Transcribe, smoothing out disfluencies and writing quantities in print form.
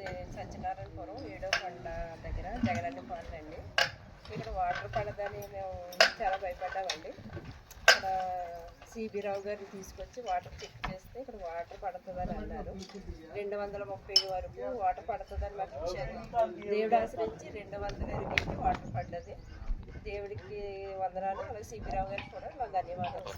మాది సత్యనారాయణపురం ఏడో కొండ దగ్గర జగనన్న పాలన అండి. ఇక్కడ వాటర్ పడదని మేము చాలా భయపడ్డామండి. ఇక్కడ సిబి రావు గారిని తీసుకొచ్చి వాటర్ చెక్ చేస్తే ఇక్కడ వాటర్ పడుతుందని అన్నారు. 230 వరకు వాటర్ పడుతుందని మాకు ఇచ్చారు. దేవుడు ఆశ్రయించి 200 వాటర్ పడ్డది. దేవుడికి వందనాలు. అలాగే సిబి రావు గారికి కూడా మా ధన్యవాదాలు.